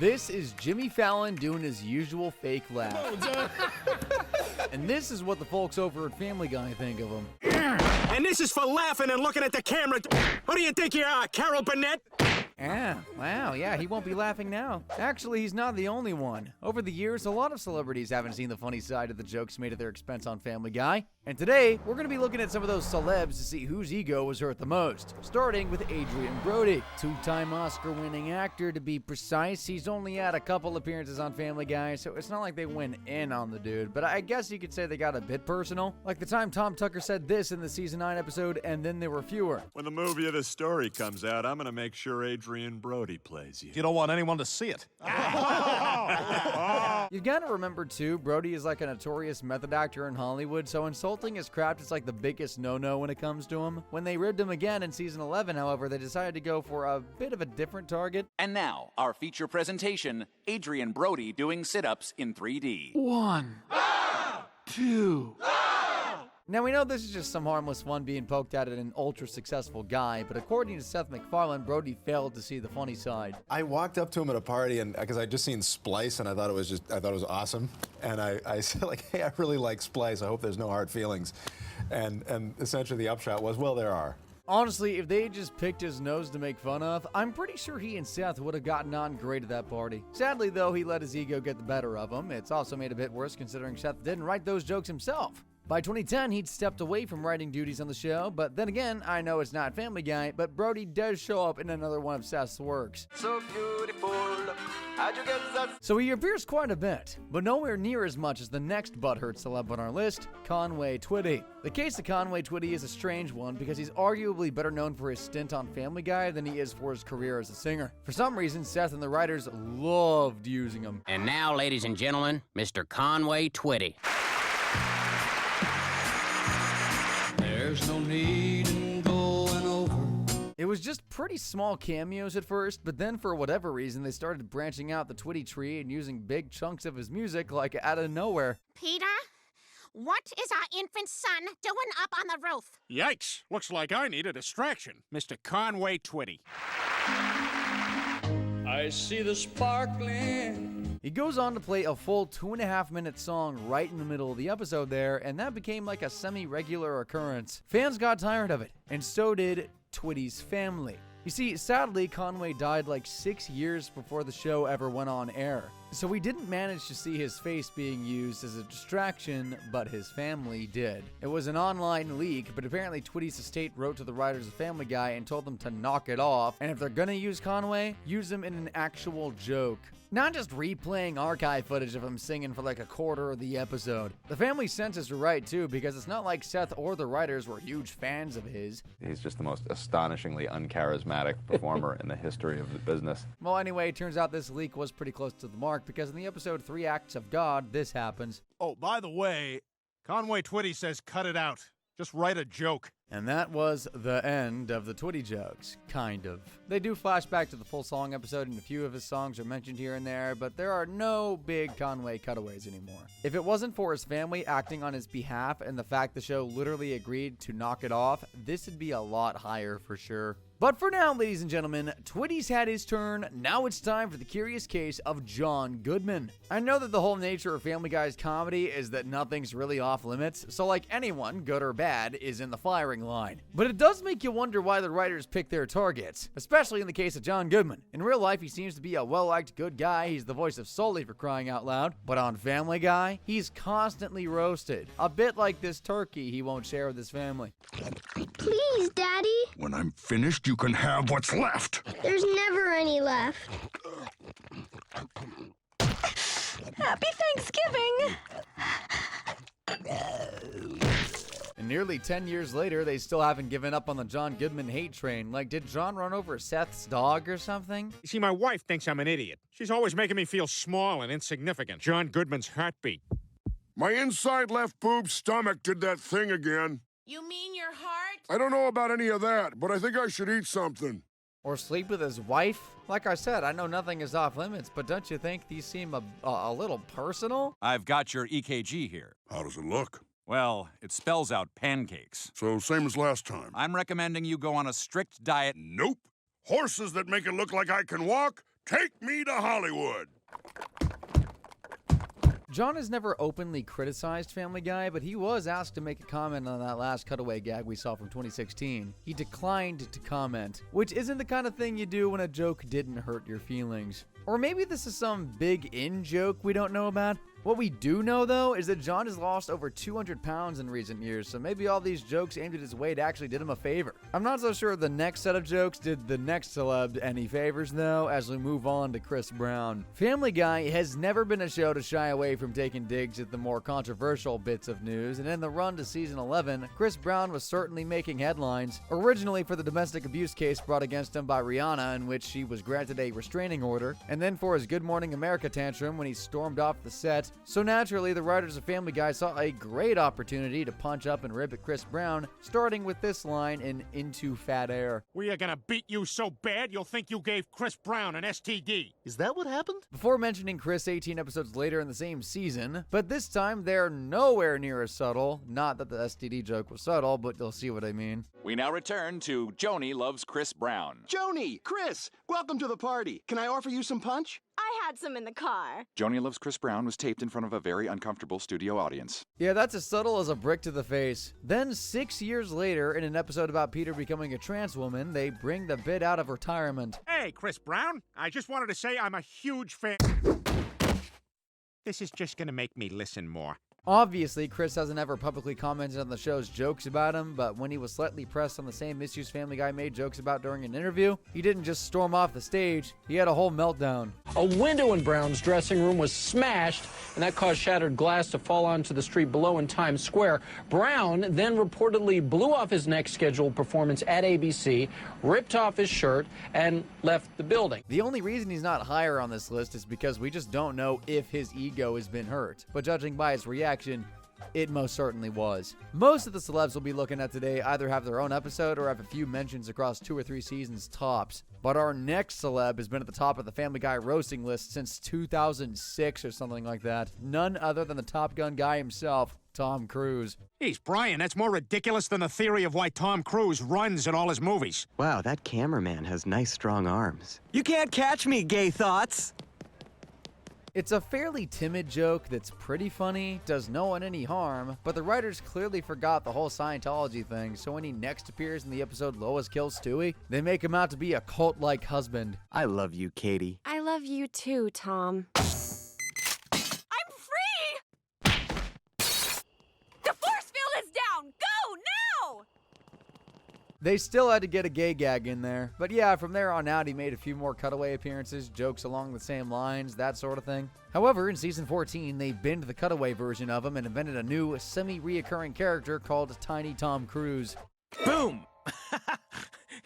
This is Jimmy Fallon doing his usual fake laugh. And this is what the folks over at Family Guy think of him. And this is for laughing and looking at the camera. Who do you think you are, Carol Burnett? Wow, yeah, he won't be laughing now. Actually, he's not the only one. Over the years, a lot of celebrities haven't seen the funny side of the jokes made at their expense on Family Guy. And today, we're going to be looking at some of those celebs to see whose ego was hurt the most. Starting with Adrien Brody, two-time Oscar-winning actor to be precise. He's only had a couple appearances on Family Guy, so it's not like they went in on the dude. But I guess you could say they got a bit personal. Like the time Tom Tucker said this in the season 9 episode, and then there were fewer. When the movie of the story comes out, I'm going to make sure Adrien Brody plays you. You don't want anyone to see it. You've got to remember, too, Brody is like a notorious method actor in Hollywood, so insulting his craft is like the biggest no-no when it comes to him. When they ribbed him again in season 11, however, they decided to go for a bit of a different target. And now, our feature presentation, Adrien Brody doing sit-ups in 3D. 1, 2... Now, we know this is just some harmless fun being poked at an ultra-successful guy, but according to Seth MacFarlane, Brody failed to see the funny side. I walked up to him at a party, and because I'd just seen Splice, and I thought it was awesome. And I said, like, hey, I really like Splice. I hope there's no hard feelings. And essentially the upshot was, well, there are. Honestly, if they had just picked his nose to make fun of, I'm pretty sure he and Seth would have gotten on great at that party. Sadly, though, he let his ego get the better of him. It's also made a bit worse considering Seth didn't write those jokes himself. By 2010, he'd stepped away from writing duties on the show, but then again, I know it's not Family Guy, but Brody does show up in another one of Seth's works. So beautiful, how'd you get that? So he appears quite a bit, but nowhere near as much as the next butthurt celeb on our list, Conway Twitty. The case of Conway Twitty is a strange one because he's arguably better known for his stint on Family Guy than he is for his career as a singer. For some reason, Seth and the writers loved using him. And now, ladies and gentlemen, Mr. Conway Twitty. There's no need in going over. It was just pretty small cameos at first, but then for whatever reason, they started branching out the Twitty tree and using big chunks of his music like out of nowhere. Peter, what is our infant son doing up on the roof? Yikes. Looks like I need a distraction. Mr. Conway Twitty. I see the sparkling. He goes on to play a full 2.5-minute song right in the middle of the episode there, and that became like a semi-regular occurrence. Fans got tired of it, and so did Twitty's family. You see, sadly, Conway died like 6 years before the show ever went on air. So we didn't manage to see his face being used as a distraction, but his family did. It was an online leak, but apparently Twitty's estate wrote to the writers of Family Guy and told them to knock it off, and if they're gonna use Conway, use him in an actual joke. Not just replaying archive footage of him singing for like a quarter of the episode. The family senses are right too, because it's not like Seth or the writers were huge fans of his. He's just the most astonishingly uncharismatic performer in the history of the business. Well, anyway, it turns out this leak was pretty close to the mark, because in the episode 3 Acts of God, this happens. Oh, by the way, Conway Twitty says cut it out. Just write a joke. And that was the end of the Twitty jokes, kind of. They do flash back to the full song episode, and a few of his songs are mentioned here and there, but there are no big Conway cutaways anymore. If it wasn't for his family acting on his behalf and the fact the show literally agreed to knock it off, this would be a lot higher for sure. But for now, ladies and gentlemen, Twitty's had his turn. Now it's time for the curious case of John Goodman. I know that the whole nature of Family Guy's comedy is that nothing's really off limits, so like anyone, good or bad, is in the firing line. But it does make you wonder why the writers pick their targets, especially in the case of John Goodman. In real life, he seems to be a well-liked good guy. He's the voice of Sully, for crying out loud. But on Family Guy, he's constantly roasted. A bit like this turkey he won't share with his family. Please, Daddy. When I'm finished, you can have what's left. There's never any left. Happy Thanksgiving! And nearly 10 years later, they still haven't given up on the John Goodman hate train. Like, did John run over Seth's dog or something? You see, my wife thinks I'm an idiot. She's always making me feel small and insignificant. John Goodman's heartbeat. My inside left boob's stomach did that thing again. You mean your heart? I don't know about any of that, but I think I should eat something. Or sleep with his wife? Like I said, I know nothing is off limits, but don't you think these seem a little personal? I've got your EKG here. How does it look? Well, it spells out pancakes. So same as last time. I'm recommending you go on a strict diet. Nope. Horses that make it look like I can walk, Take me to Hollywood. John has never openly criticized Family Guy, but he was asked to make a comment on that last cutaway gag we saw from 2016. He declined to comment, which isn't the kind of thing you do when a joke didn't hurt your feelings. Or maybe this is some big in-joke we don't know about. What we do know, though, is that John has lost over 200 pounds in recent years, so maybe all these jokes aimed at his weight actually did him a favor. I'm not so sure the next set of jokes did the next celeb any favors, though, as we move on to Chris Brown. Family Guy has never been a show to shy away from taking digs at the more controversial bits of news, and in the run to season 11, Chris Brown was certainly making headlines, originally for the domestic abuse case brought against him by Rihanna, in which she was granted a restraining order, and then for his Good Morning America tantrum when he stormed off the set. So naturally, the writers of Family Guy saw a great opportunity to punch up and rip at Chris Brown, starting with this line in Into Fat Air. We are gonna beat you so bad you'll think you gave Chris Brown an STD. Is that what happened? Before mentioning Chris 18 episodes later in the same season, but this time they're nowhere near as subtle. Not that the STD joke was subtle, but you'll see what I mean. We now return to Joni Loves Chris Brown. Joni, Chris, welcome to the party. Can I offer you some punch? I had some in the car. Joni Loves Chris Brown was taped in front of a very uncomfortable studio audience. Yeah, that's as subtle as a brick to the face. Then 6 years later, in an episode about Peter becoming a trans woman, they bring the bit out of retirement. Hey, Chris Brown, I just wanted to say I'm a huge fan. This is just gonna make me listen more. Obviously, Chris hasn't ever publicly commented on the show's jokes about him, but when he was slightly pressed on the same issues Family Guy made jokes about during an interview, he didn't just storm off the stage, he had a whole meltdown. A window in Brown's dressing room was smashed, and that caused shattered glass to fall onto the street below in Times Square. Brown then reportedly blew off his next scheduled performance at ABC, ripped off his shirt, and left the building. The only reason he's not higher on this list is because we just don't know if his ego has been hurt, but judging by his reaction, it most certainly was. Most of the celebs we'll be looking at today either have their own episode or have a few mentions across 2 or 3 seasons tops. But our next celeb has been at the top of the Family Guy roasting list since 2006 or something like that. None other than the Top Gun guy himself, Tom Cruise. Jeez, Brian, that's more ridiculous than the theory of why Tom Cruise runs in all his movies. Wow, that cameraman has nice strong arms. You can't catch me, gay thoughts. It's a fairly timid joke that's pretty funny, does no one any harm, but the writers clearly forgot the whole Scientology thing, so when he next appears in the episode Lois Kills Stewie, they make him out to be a cult-like husband. I love you, Katie. I love you too, Tom. I'm free! The force field is down! Go, now! They still had to get a gay gag in there, but yeah, from there on out he made a few more cutaway appearances, jokes along the same lines, that sort of thing. However, in season 14, they binned the cutaway version of him and invented a new, semi-reoccurring character called Tiny Tom Cruise. Boom!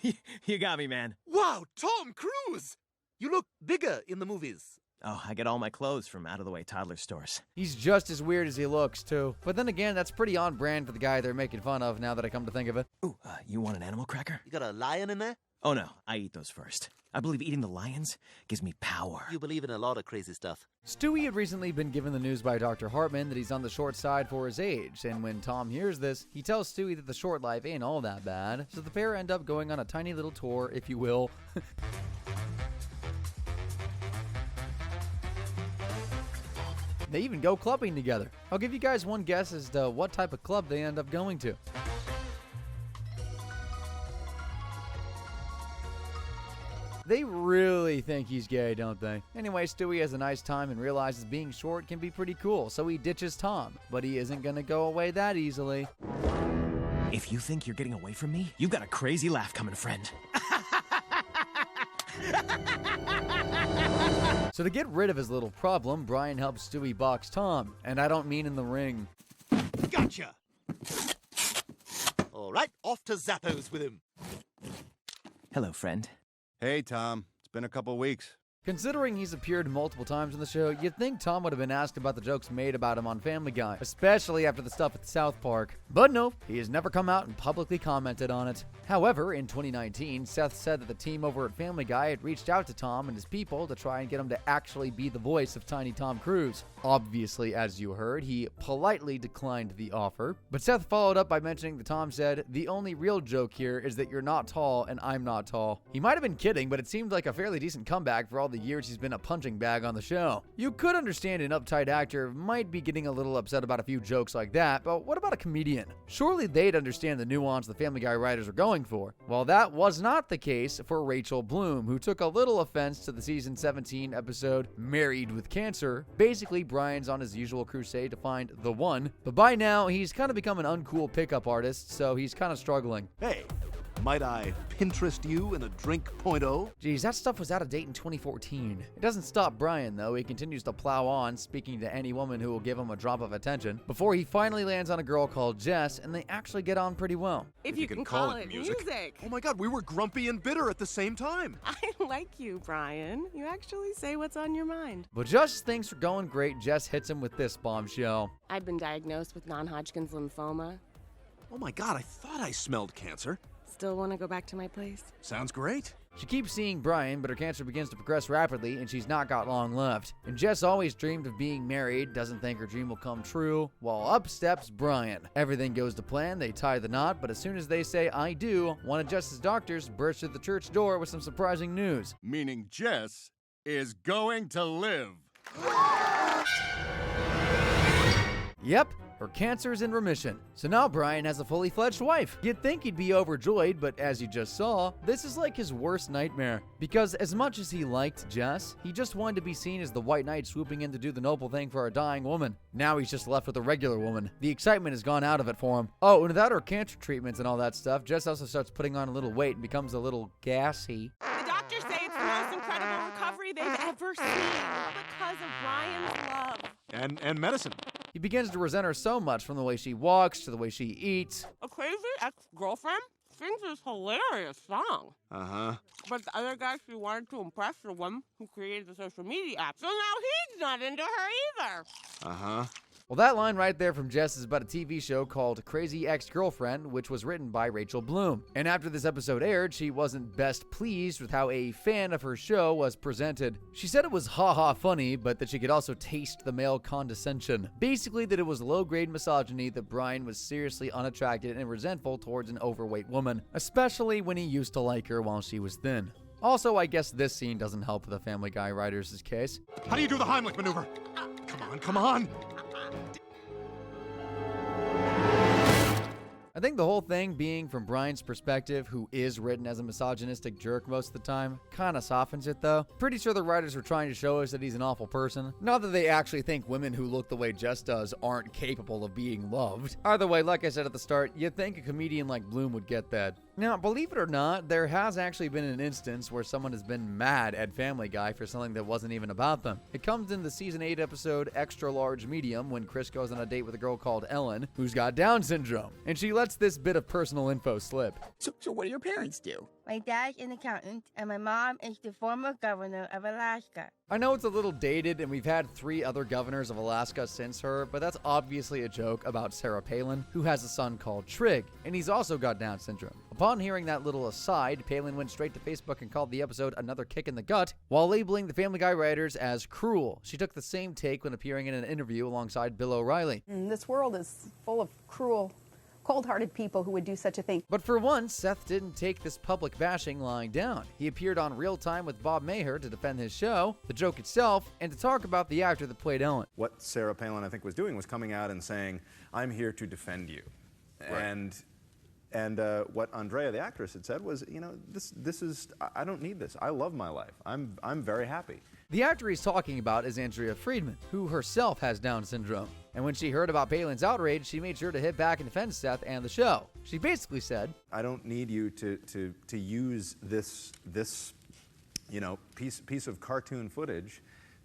You got me, man. Wow, Tom Cruise! You look bigger in the movies. Oh, I get all my clothes from out-of-the-way toddler stores. He's just as weird as he looks, too. But then again, that's pretty on brand for the guy they're making fun of, now that I come to think of it. Ooh, you want an animal cracker? You got a lion in there? Oh, no, I eat those first. I believe eating the lions gives me power. You believe in a lot of crazy stuff. Stewie had recently been given the news by Dr. Hartman that he's on the short side for his age, and when Tom hears this, he tells Stewie that the short life ain't all that bad, so the pair end up going on a tiny little tour, if you will. They even go clubbing together. I'll give you guys one guess as to what type of club they end up going to. They really think he's gay, don't they? Anyway, Stewie has a nice time and realizes being short can be pretty cool, so he ditches Tom. But he isn't gonna go away that easily. If you think you're getting away from me, you've got a crazy laugh coming, friend. So to get rid of his little problem, Brian helps Stewie box Tom, and I don't mean in the ring. Gotcha! All right, off to Zappos with him. Hello, friend. Hey, Tom. It's been a couple weeks. Considering he's appeared multiple times in the show, you'd think Tom would have been asked about the jokes made about him on Family Guy, especially after the stuff at South Park. But no, he has never come out and publicly commented on it. However, in 2019, Seth said that the team over at Family Guy had reached out to Tom and his people to try and get him to actually be the voice of Tiny Tom Cruise. Obviously, as you heard, he politely declined the offer, but Seth followed up by mentioning that Tom said, "The only real joke here is that you're not tall and I'm not tall." He might have been kidding, but it seemed like a fairly decent comeback for all the the years he's been a punching bag on the show. You could understand an uptight actor might be getting a little upset about a few jokes like that, but what about a comedian? Surely they'd understand the nuance the Family Guy writers are going for. Well, that was not the case for Rachel Bloom, who took a little offense to the season 17 episode Married with Cancer. Basically, Brian's on his usual crusade to find the one, but by now he's kind of become an uncool pickup artist, so he's kind of struggling. Hey, might I Pinterest you in a drink .0? Geez, that stuff was out of date in 2014. It doesn't stop Brian, though. He continues to plow on, speaking to any woman who will give him a drop of attention, before he finally lands on a girl called Jess, and they actually get on pretty well. If you can call it music. Oh my god, we were grumpy and bitter at the same time. I like you, Brian. You actually say what's on your mind. But just as things are going great, Jess hits him with this bombshell. I've been diagnosed with non-Hodgkin's lymphoma. Oh my god, I thought I smelled cancer. Still want to go back to my place? Sounds great. She keeps seeing Brian, but her cancer begins to progress rapidly, and she's not got long left. And Jess always dreamed of being married, doesn't think her dream will come true, while up steps Brian. Everything goes to plan, they tie the knot, but as soon as they say I do, one of Jess's doctors bursts through the church door with some surprising news. Meaning Jess is going to live. Yep. Her cancer's in remission. So now Brian has a fully fledged wife. You'd think he'd be overjoyed, but as you just saw, this is like his worst nightmare. Because as much as he liked Jess, he just wanted to be seen as the white knight swooping in to do the noble thing for a dying woman. Now he's just left with a regular woman. The excitement has gone out of it for him. Oh, and without her cancer treatments and all that stuff, Jess also starts putting on a little weight and becomes a little gassy. The doctors say it's the most incredible recovery they've ever seen because of Brian's love. And medicine. He begins to resent her so much, from the way she walks to the way she eats. A crazy ex-girlfriend sings this hilarious song. Uh-huh. But the other guy she wanted to impress, the one who created the social media app, so now he's not into her either. Uh-huh. Well, that line right there from Jess is about a TV show called Crazy Ex-Girlfriend, which was written by Rachel Bloom. And after this episode aired, she wasn't best pleased with how a fan of her show was presented. She said it was ha-ha funny, but that she could also taste the male condescension. Basically, that it was low-grade misogyny, that Brian was seriously unattracted and resentful towards an overweight woman, especially when he used to like her while she was thin. Also, I guess this scene doesn't help the Family Guy writers' case. How do you do the Heimlich maneuver? Come on. I think the whole thing being from Brian's perspective, who is written as a misogynistic jerk most of the time, kind of softens it though. Pretty sure the writers were trying to show us that he's an awful person. Not that they actually think women who look the way Jess does aren't capable of being loved. Either way, like I said at the start, you'd think a comedian like Bloom would get that. Now, believe it or not, there has actually been an instance where someone has been mad at Family Guy for something that wasn't even about them. It comes in the season 8 episode Extra Large Medium when Chris goes on a date with a girl called Ellen, who's got Down syndrome, and she lets this bit of personal info slip. So what do your parents do? My dad's an accountant, and my mom is the former governor of Alaska. I know it's a little dated, and we've had 3 other governors of Alaska since her, but that's obviously a joke about Sarah Palin, who has a son called Trig, and he's also got Down syndrome. Upon hearing that little aside, Palin went straight to Facebook and called the episode another kick in the gut, while labeling the Family Guy writers as cruel. She took the same take when appearing in an interview alongside Bill O'Reilly. This world is full of cruel, cold-hearted people who would do such a thing. But for once, Seth didn't take this public bashing lying down. He appeared on Real Time with Bob Maher to defend his show, the joke itself, and to talk about the actor that played Ellen. What Sarah Palin, I think, was doing was coming out and saying, I'm here to defend you. Right. And what Andrea, the actress, had said was, you know, this is, I don't need this. I love my life. I'm very happy. The actor he's talking about is Andrea Friedman, who herself has Down syndrome. And when she heard about Palin's outrage, she made sure to hit back and defend Seth and the show. She basically said, I don't need you to use this you know, piece of cartoon footage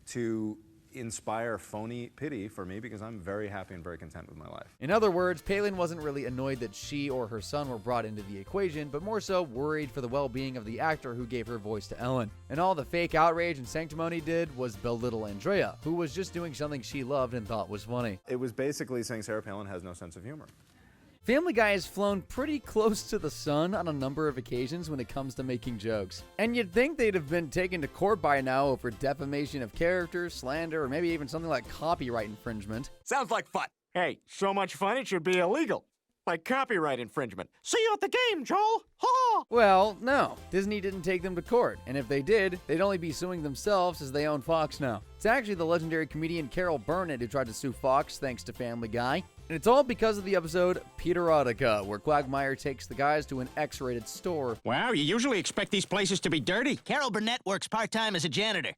to inspire phony pity for me, because I'm very happy and very content with my life. In other words, Palin wasn't really annoyed that she or her son were brought into the equation, but more so worried for the well-being of the actor who gave her voice to Ellen. And all the fake outrage and sanctimony did was belittle Andrea, who was just doing something she loved and thought was funny. It was basically saying Sarah Palin has no sense of humor. Family Guy has flown pretty close to the sun on a number of occasions when it comes to making jokes. And you'd think they'd have been taken to court by now over defamation of character, slander, or maybe even something like copyright infringement. Sounds like fun. Hey, so much fun it should be illegal. Like copyright infringement. See you at the game, Joel! Ha! Well, no. Disney didn't take them to court, and if they did, they'd only be suing themselves as they own Fox now. It's actually the legendary comedian Carol Burnett who tried to sue Fox thanks to Family Guy. And it's all because of the episode Peterotica, where Quagmire takes the guys to an X-rated store. Wow, you usually expect these places to be dirty. Carol Burnett works part-time as a janitor.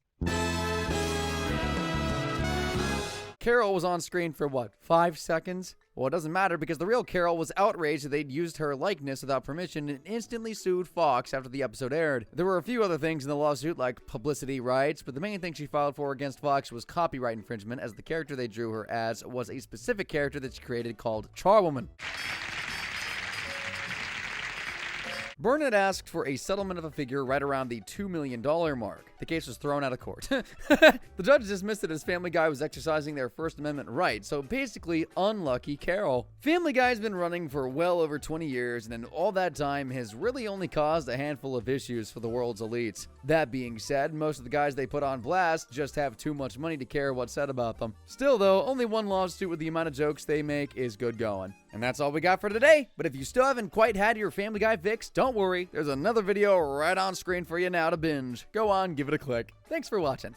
Carol was on screen for what, 5 seconds? Well, it doesn't matter because the real Carol was outraged that they'd used her likeness without permission and instantly sued Fox after the episode aired. There were a few other things in the lawsuit like publicity rights, but the main thing she filed for against Fox was copyright infringement, as the character they drew her as was a specific character that she created called Charwoman. Burnett asked for a settlement of a figure right around the $2 million mark. The case was thrown out of court. The judge dismissed it as Family Guy was exercising their First Amendment right, so basically, unlucky Carol. Family Guy's been running for well over 20 years, and in all that time has really only caused a handful of issues for the world's elites. That being said, most of the guys they put on blast just have too much money to care what's said about them. Still though, only one lawsuit with the amount of jokes they make is good going. And that's all we got for today, but if you still haven't quite had your Family Guy fix, don't worry, there's another video right on screen for you now to binge. Go on, give it a click. Thanks for watching.